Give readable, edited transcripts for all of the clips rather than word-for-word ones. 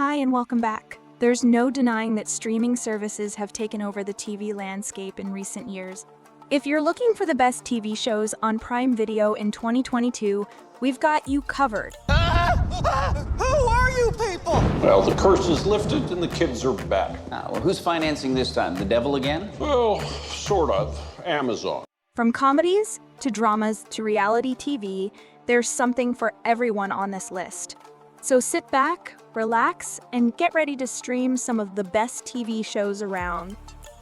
Hi and welcome back. There's no denying that streaming services have taken over the TV landscape in recent years. If you're looking for the best TV shows on Prime Video in 2022, we've got you covered. Who are you people? Well, the curse is lifted and the kids are back. Well, who's financing this time? The devil again? Well, sort of. Amazon. From comedies to dramas to reality TV, there's something for everyone on this list. So sit back, relax, and get ready to stream some of the best TV shows around.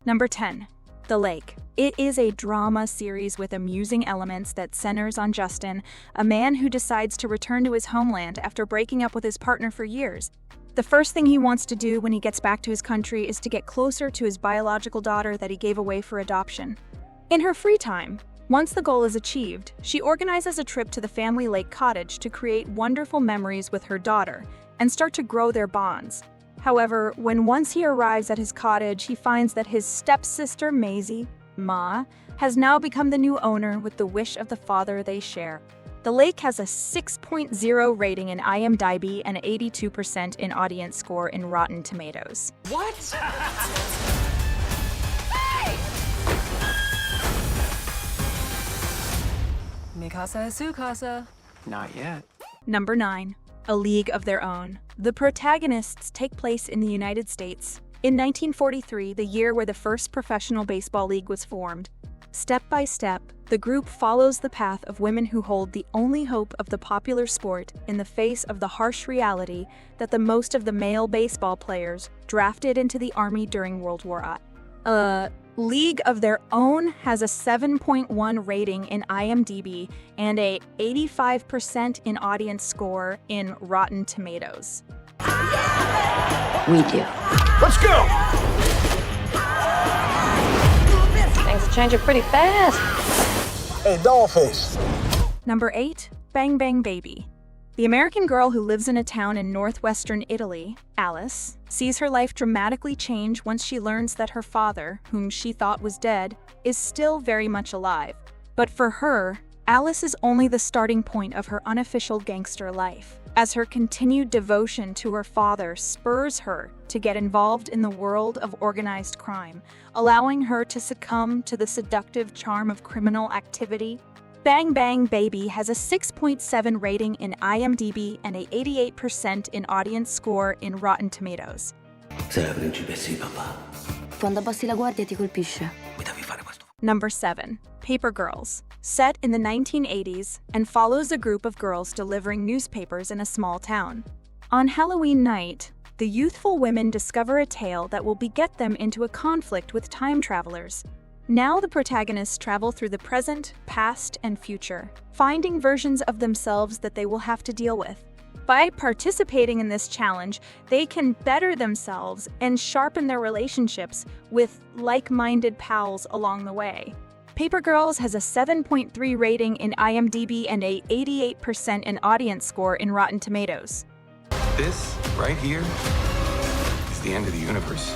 Number 10. The Lake. It is a drama series with amusing elements that centers on Justin, a man who decides to return to his homeland after breaking up with his partner for years. The first thing he wants to do when he gets back to his country is to get closer to his biological daughter that he gave away for adoption. In her free time, once the goal is achieved, she organizes a trip to the family lake cottage to create wonderful memories with her daughter and start to grow their bonds. However, once he arrives at his cottage, he finds that his stepsister Maisie, Ma, has now become the new owner with the wish of the father they share. The Lake has a 6.0 rating in IMDb and 82% in audience score in Rotten Tomatoes. What? Mikasa Sukasa. Not yet. Number 9. A League of Their Own. The protagonists take place in the United States. In 1943, the year where the first professional baseball league was formed. Step by step, the group follows the path of women who hold the only hope of the popular sport in the face of the harsh reality that the most of the male baseball players drafted into the Army during World War I. League of Their Own has a 7.1 rating in IMDb and a 85% in audience score in Rotten Tomatoes. We do. Let's go! Things changing pretty fast. Hey, Dollface. Number 8. Bang Bang Baby. The American girl who lives in a town in northwestern Italy, Alice, sees her life dramatically change once she learns that her father, whom she thought was dead, is still very much alive. But for her, Alice is only the starting point of her unofficial gangster life, as her continued devotion to her father spurs her to get involved in the world of organized crime, allowing her to succumb to the seductive charm of criminal activity. Bang Bang Baby has a 6.7 rating in IMDb and a 88% in audience score in Rotten Tomatoes. Sei la principessa di papà. Quando abbassi la guardia ti colpisce. Mi devi fare questo. Number 7. Paper Girls. Set in the 1980s and follows a group of girls delivering newspapers in a small town. On Halloween night, the youthful women discover a tale that will beget them into a conflict with time travelers. Now the protagonists travel through the present, past, and future, finding versions of themselves that they will have to deal with. By participating in this challenge, they can better themselves and sharpen their relationships with like-minded pals along the way. Paper Girls has a 7.3 rating in IMDb and a 88% in audience score in Rotten Tomatoes. This right here is the end of the universe.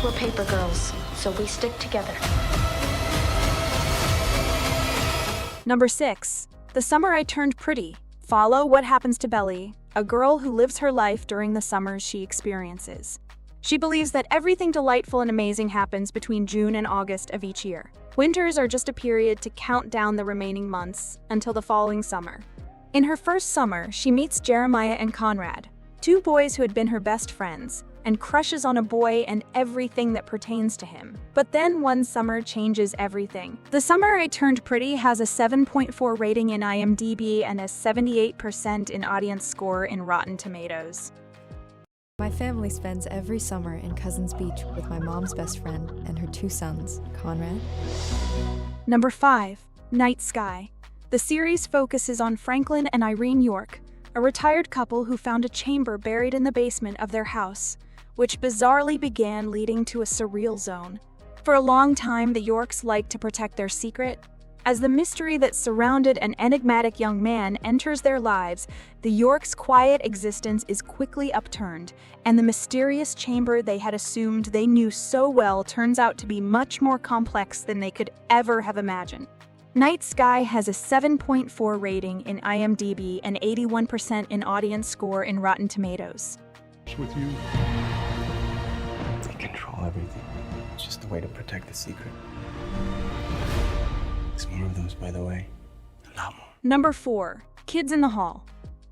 We're paper girls, so we stick together. Number 6. The Summer I Turned Pretty. Follow what happens to Belly, a girl who lives her life during the summers she experiences. She believes that everything delightful and amazing happens between June and August of each year. Winters are just a period to count down the remaining months until the following summer. In her first summer, she meets Jeremiah and Conrad, two boys who had been her best friends, and crushes on a boy and everything that pertains to him. But then one summer changes everything. The Summer I Turned Pretty has a 7.4 rating in IMDb and a 78% in audience score in Rotten Tomatoes. My family spends every summer in Cousins Beach with my mom's best friend and her two sons, Conrad. Number 5. Night Sky. The series focuses on Franklin and Irene York, a retired couple who found a chamber buried in the basement of their house, which bizarrely began leading to a surreal zone. For a long time, the Yorks liked to protect their secret. As the mystery that surrounded an enigmatic young man enters their lives, the Yorks' quiet existence is quickly upturned, and the mysterious chamber they had assumed they knew so well turns out to be much more complex than they could ever have imagined. Night Sky has a 7.4 rating in IMDb and 81% in audience score in Rotten Tomatoes. with you. They control everything. It's just a way to protect the secret. There's more of those, by the way. A lot more. Number 4, Kids in the Hall.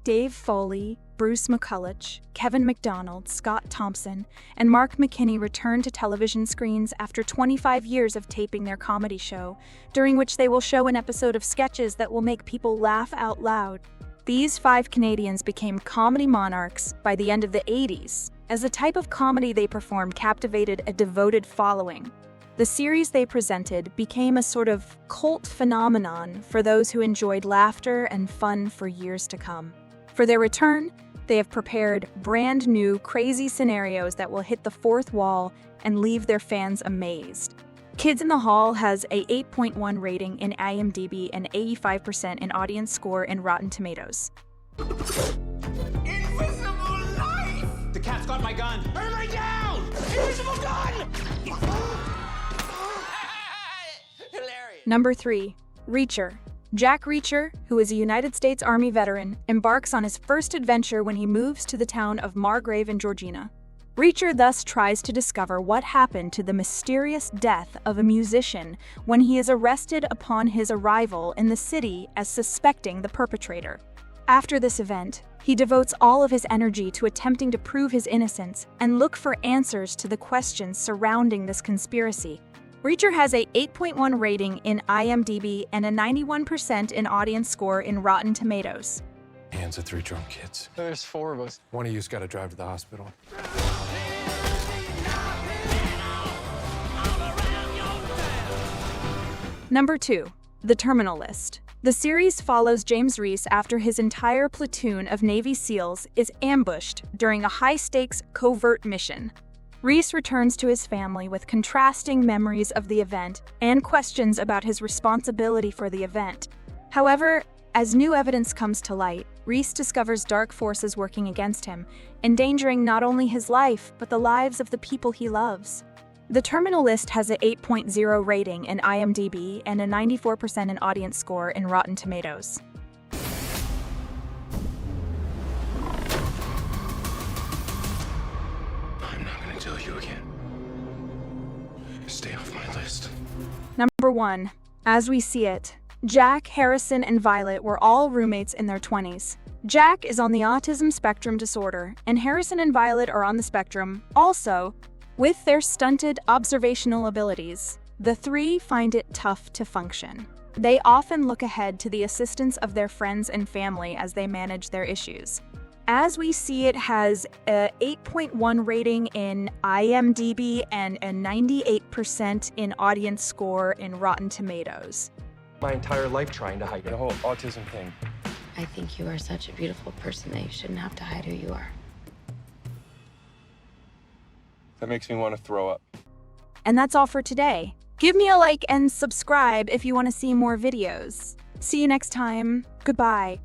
Dave Foley, Bruce McCulloch, Kevin McDonald, Scott Thompson, and Mark McKinney returned to television screens after 25 years of taping their comedy show, during which they will show an episode of sketches that will make people laugh out loud. These 5 Canadians became comedy monarchs by the end of the 80s, as the type of comedy they performed captivated a devoted following. The series they presented became a sort of cult phenomenon for those who enjoyed laughter and fun for years to come. For their return, they have prepared brand new, crazy scenarios that will hit the fourth wall and leave their fans amazed. Kids in the Hall has a 8.1 rating in IMDb and 85% in audience score in Rotten Tomatoes. Invisible life! The cat's got my gun. Burn me down! Invisible gun! Hilarious. Number 3, Reacher. Jack Reacher, who is a United States Army veteran, embarks on his first adventure when he moves to the town of Margrave in Georgia. Reacher thus tries to discover what happened to the mysterious death of a musician when he is arrested upon his arrival in the city as suspecting the perpetrator. After this event, he devotes all of his energy to attempting to prove his innocence and look for answers to the questions surrounding this conspiracy. Reacher has a 8.1 rating in IMDb and a 91% in audience score in Rotten Tomatoes. Hands of 3 drunk kids. There's 4 of us. One of you's got to drive to the hospital. Number 2, The Terminal List. The series follows James Reese after his entire platoon of Navy SEALs is ambushed during a high-stakes covert mission. Reese returns to his family with contrasting memories of the event and questions about his responsibility for the event. However, as new evidence comes to light, Reese discovers dark forces working against him, endangering not only his life, but the lives of the people he loves. The Terminal List has an 8.0 rating in IMDb and a 94% in audience score in Rotten Tomatoes. I'm not going to tell you again. Stay off my list. Number 1, As We See It. Jack, Harrison, and Violet were all roommates in their 20s. Jack is on the autism spectrum disorder, and Harrison and Violet are on the spectrum also. With their stunted observational abilities, the 3 find it tough to function. They often look ahead to the assistance of their friends and family as they manage their issues. As We See It has a 8.1 rating in IMDb and a 98% in audience score in Rotten Tomatoes. My entire life trying to hide the whole autism thing. I think you are such a beautiful person that you shouldn't have to hide who you are. That makes me want to throw up. And that's all for today. Give me a like and subscribe if you want to see more videos. See you next time. Goodbye.